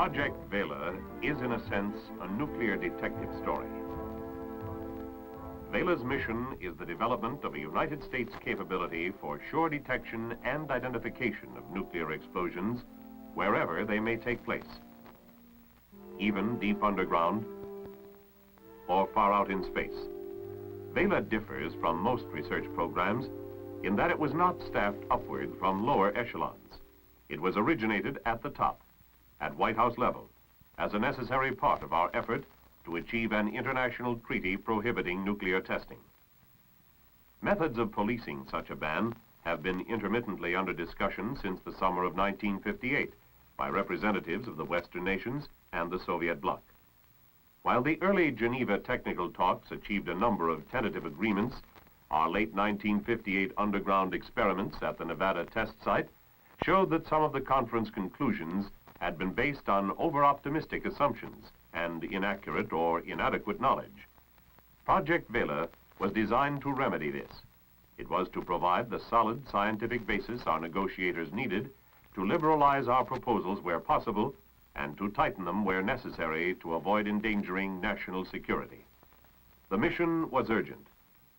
Project Vela is, in a sense, a nuclear detective story. Vela's mission is the development of a United States capability for sure detection and identification of nuclear explosions wherever they may take place, even deep underground or far out in space. Vela differs from most research programs in that it was not staffed upward from lower echelons. It was originated at the top, at White House level, as a necessary part of our effort to achieve an international treaty prohibiting nuclear testing. Methods of policing such a ban have been intermittently under discussion since the summer of 1958 by representatives of the Western nations and the Soviet bloc. While the early Geneva technical talks achieved a number of tentative agreements, our late 1958 underground experiments at the Nevada test site showed that some of the conference conclusions had been based on over-optimistic assumptions and inaccurate or inadequate knowledge. Project Vela was designed to remedy this. It was to provide the solid scientific basis our negotiators needed to liberalize our proposals where possible and to tighten them where necessary to avoid endangering national security. The mission was urgent,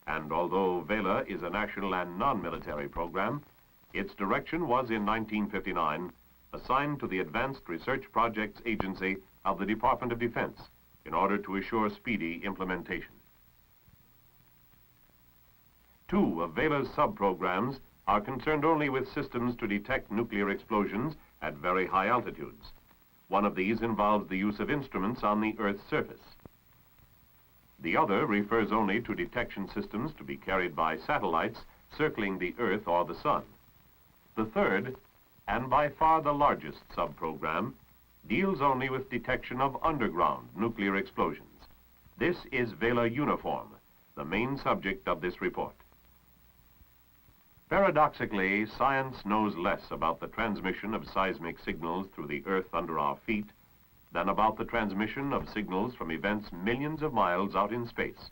and although Vela is a national and non-military program, its direction was in 1959 assigned to the Advanced Research Projects Agency of the Department of Defense in order to assure speedy implementation. Two of Vela's sub-programs are concerned only with systems to detect nuclear explosions at very high altitudes. One of these involves the use of instruments on the Earth's surface. The other refers only to detection systems to be carried by satellites circling the Earth or the Sun. The third, and by far the largest sub-program, deals only with detection of underground nuclear explosions. This is Vela Uniform, the main subject of this report. Paradoxically, science knows less about the transmission of seismic signals through the Earth under our feet than about the transmission of signals from events millions of miles out in space.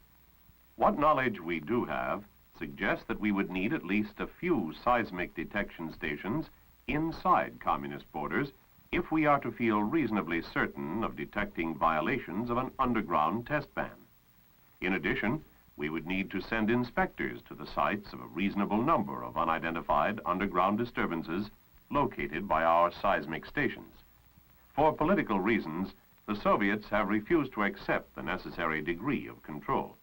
What knowledge we do have suggests that we would need at least a few seismic detection stations inside communist borders if we are to feel reasonably certain of detecting violations of an underground test ban. In addition, we would need to send inspectors to the sites of a reasonable number of unidentified underground disturbances located by our seismic stations. For political reasons, the Soviets have refused to accept the necessary degree of control.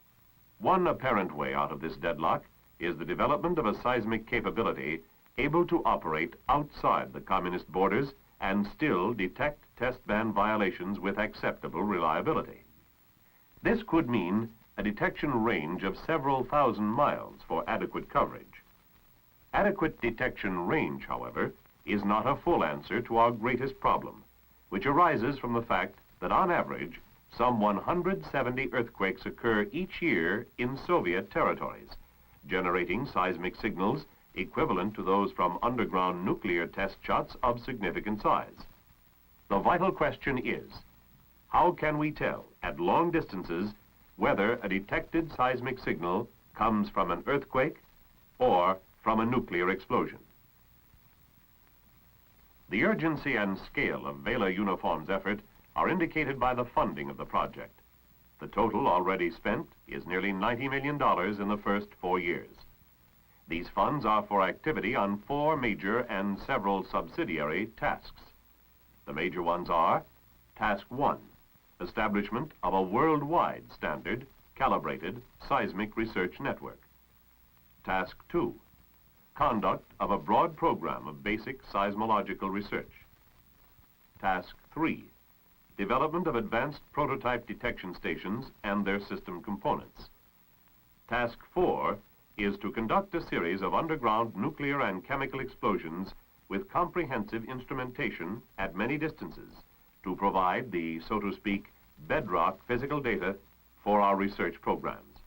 One apparent way out of this deadlock is the development of a seismic capability able to operate outside the communist borders and still detect test ban violations with acceptable reliability. This could mean a detection range of several thousand miles for adequate coverage. Adequate detection range, however, is not a full answer to our greatest problem, which arises from the fact that on average, some 170 earthquakes occur each year in Soviet territories, generating seismic signals equivalent to those from underground nuclear test shots of significant size. The vital question is, how can we tell at long distances whether a detected seismic signal comes from an earthquake or from a nuclear explosion? The urgency and scale of Vela Uniform's effort are indicated by the funding of the project. The total already spent is nearly $90 million in the first 4 years. These funds are for activity on 4 major and several subsidiary tasks. The major ones are: Task 1, establishment of a worldwide standard, calibrated seismic research network. Task 2, conduct of a broad program of basic seismological research. Task 3, development of advanced prototype detection stations and their system components. Task 4 is to conduct a series of underground nuclear and chemical explosions with comprehensive instrumentation at many distances to provide the, so to speak, bedrock physical data for our research programs.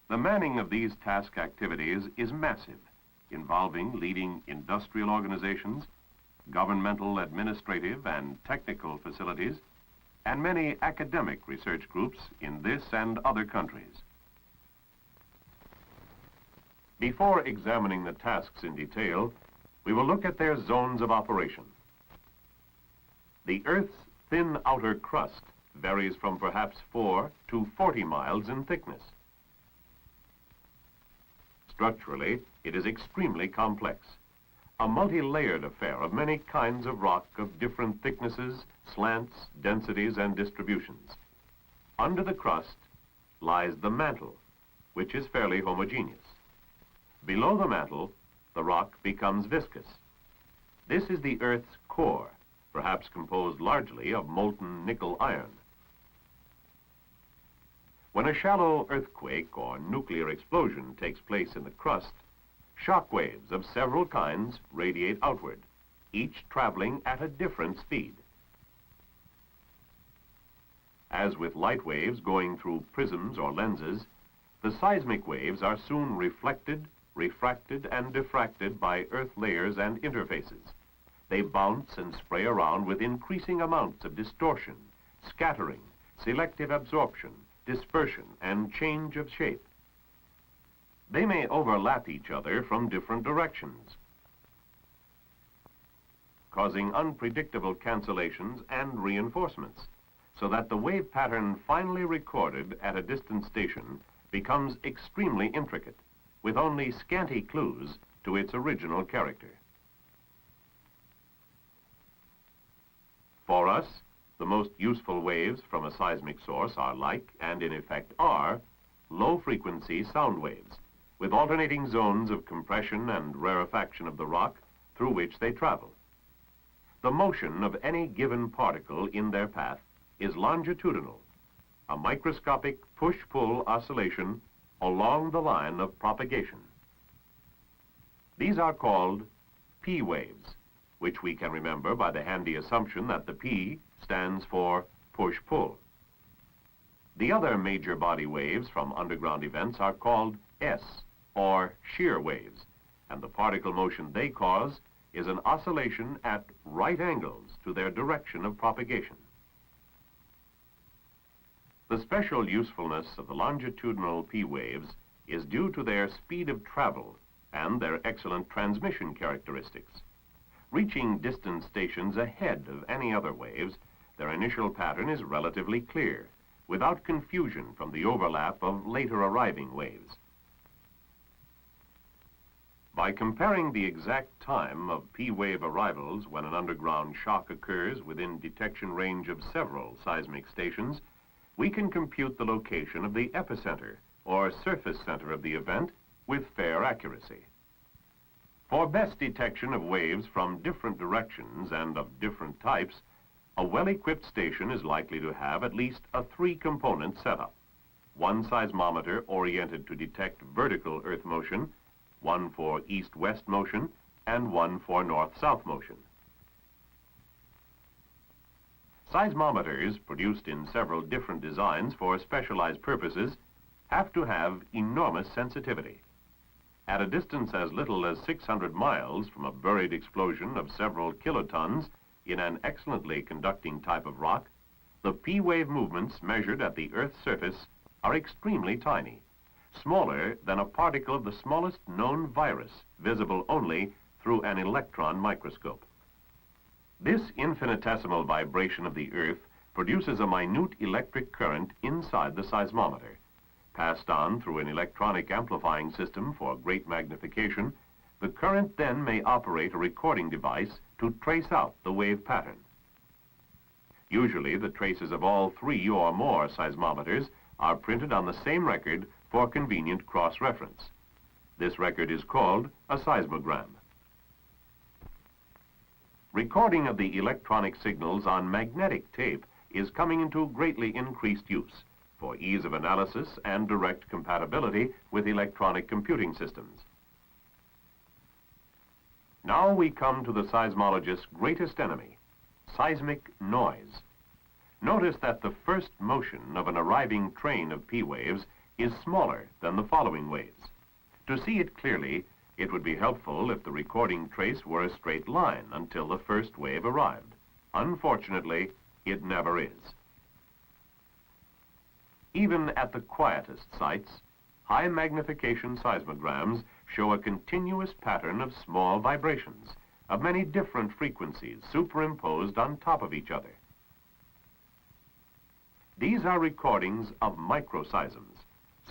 The manning of these task activities is massive, involving leading industrial organizations, governmental, administrative, and technical facilities, and many academic research groups in this and other countries. Before examining the tasks in detail, we will look at their zones of operation. The Earth's thin outer crust varies from perhaps 4 to 40 miles in thickness. Structurally, it is extremely complex, a multi-layered affair of many kinds of rock of different thicknesses, slants, densities, and distributions. Under the crust lies the mantle, which is fairly homogeneous. Below the mantle, the rock becomes viscous. This is the Earth's core, perhaps composed largely of molten nickel iron. When a shallow earthquake or nuclear explosion takes place in the crust, shock waves of several kinds radiate outward, each traveling at a different speed. As with light waves going through prisms or lenses, the seismic waves are soon reflected, refracted, and diffracted by earth layers and interfaces. They bounce and spray around with increasing amounts of distortion, scattering, selective absorption, dispersion, and change of shape. They may overlap each other from different directions, causing unpredictable cancellations and reinforcements, so that the wave pattern finally recorded at a distant station becomes extremely intricate, with only scanty clues to its original character. For us, the most useful waves from a seismic source are like, and in effect are, low-frequency sound waves, with alternating zones of compression and rarefaction of the rock through which they travel. The motion of any given particle in their path is longitudinal, a microscopic push-pull oscillation along the line of propagation. These are called P waves, which we can remember by the handy assumption that the P stands for push-pull. The other major body waves from underground events are called S, or shear waves, and the particle motion they cause is an oscillation at right angles to their direction of propagation. The special usefulness of the longitudinal P waves is due to their speed of travel and their excellent transmission characteristics. Reaching distant stations ahead of any other waves, their initial pattern is relatively clear, without confusion from the overlap of later arriving waves. By comparing the exact time of P-wave arrivals when an underground shock occurs within detection range of several seismic stations, we can compute the location of the epicenter, or surface center of the event, with fair accuracy. For best detection of waves from different directions and of different types, a well-equipped station is likely to have at least a 3-component setup. One seismometer oriented to detect vertical earth motion, one for east-west motion, and one for north-south motion. Seismometers, produced in several different designs for specialized purposes, have to have enormous sensitivity. At a distance as little as 600 miles from a buried explosion of several kilotons in an excellently conducting type of rock, the P-wave movements measured at the Earth's surface are extremely tiny, smaller than a particle of the smallest known virus, visible only through an electron microscope. This infinitesimal vibration of the Earth produces a minute electric current inside the seismometer. Passed on through an electronic amplifying system for great magnification, the current then may operate a recording device to trace out the wave pattern. Usually, the traces of all 3 or more seismometers are printed on the same record for convenient cross-reference. This record is called a seismogram. Recording of the electronic signals on magnetic tape is coming into greatly increased use for ease of analysis and direct compatibility with electronic computing systems. Now we come to the seismologist's greatest enemy, seismic noise. Notice that the first motion of an arriving train of P waves is smaller than the following waves. To see it clearly, it would be helpful if the recording trace were a straight line until the first wave arrived. Unfortunately, it never is. Even at the quietest sites, high magnification seismograms show a continuous pattern of small vibrations, of many different frequencies superimposed on top of each other. These are recordings of microseisms,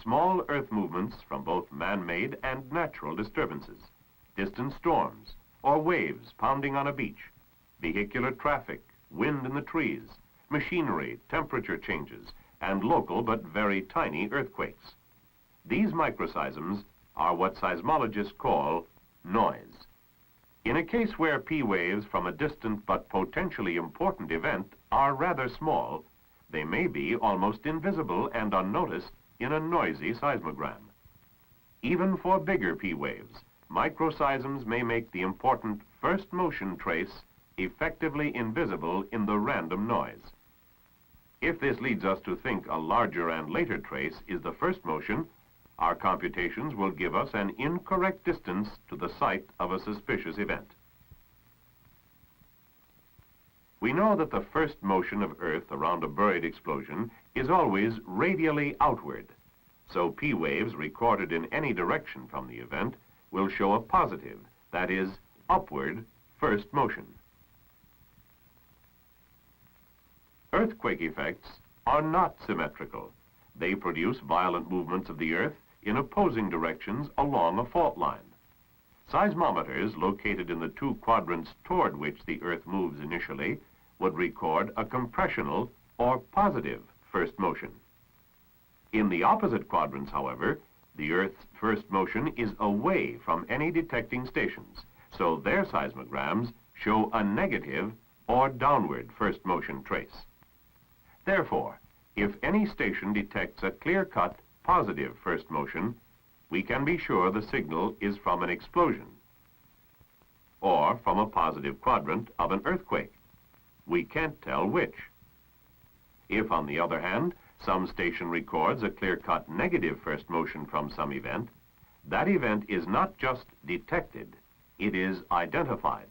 small earth movements from both man-made and natural disturbances, distant storms, or waves pounding on a beach, vehicular traffic, wind in the trees, machinery, temperature changes, and local but very tiny earthquakes. These microseisms are what seismologists call noise. In a case where P waves from a distant but potentially important event are rather small, they may be almost invisible and unnoticed in a noisy seismogram. Even for bigger P waves, microseisms may make the important first motion trace effectively invisible in the random noise. If this leads us to think a larger and later trace is the first motion, our computations will give us an incorrect distance to the site of a suspicious event. We know that the first motion of Earth around a buried explosion is always radially outward, so P waves recorded in any direction from the event will show a positive, that is, upward, first motion. Earthquake effects are not symmetrical. They produce violent movements of the Earth in opposing directions along a fault line. Seismometers located in the two quadrants toward which the Earth moves initially would record a compressional or positive first motion. In the opposite quadrants, however, the Earth's first motion is away from any detecting stations, so their seismograms show a negative or downward first motion trace. Therefore, if any station detects a clear-cut positive first motion, we can be sure the signal is from an explosion or from a positive quadrant of an earthquake. We can't tell which. If, on the other hand, some station records a clear-cut negative first motion from some event, that event is not just detected, it is identified.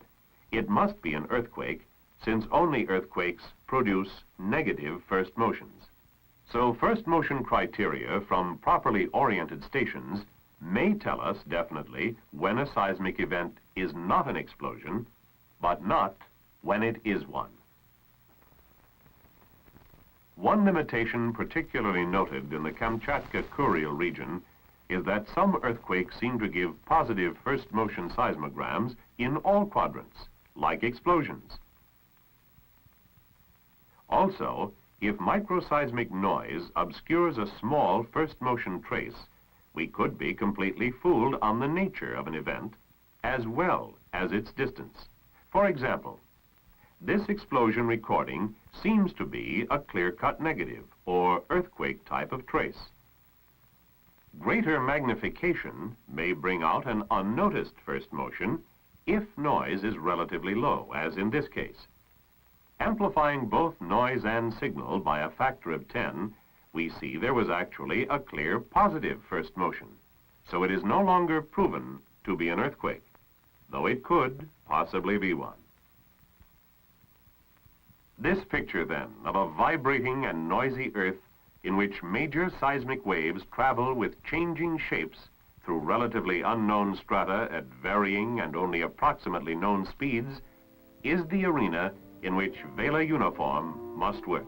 It must be an earthquake, since only earthquakes produce negative first motions. So first motion criteria from properly oriented stations may tell us definitely when a seismic event is not an explosion, but not when it is one. One limitation particularly noted in the Kamchatka-Kuril region is that some earthquakes seem to give positive first motion seismograms in all quadrants, like explosions. Also, if microseismic noise obscures a small first motion trace, we could be completely fooled on the nature of an event as well as its distance. For example, this explosion recording seems to be a clear-cut negative or earthquake type of trace. Greater magnification may bring out an unnoticed first motion if noise is relatively low, as in this case. Amplifying both noise and signal by a factor of 10, we see there was actually a clear positive first motion, so it is no longer proven to be an earthquake, though it could possibly be one. This picture, then, of a vibrating and noisy Earth in which major seismic waves travel with changing shapes through relatively unknown strata at varying and only approximately known speeds, is the arena in which Vela uniform must work.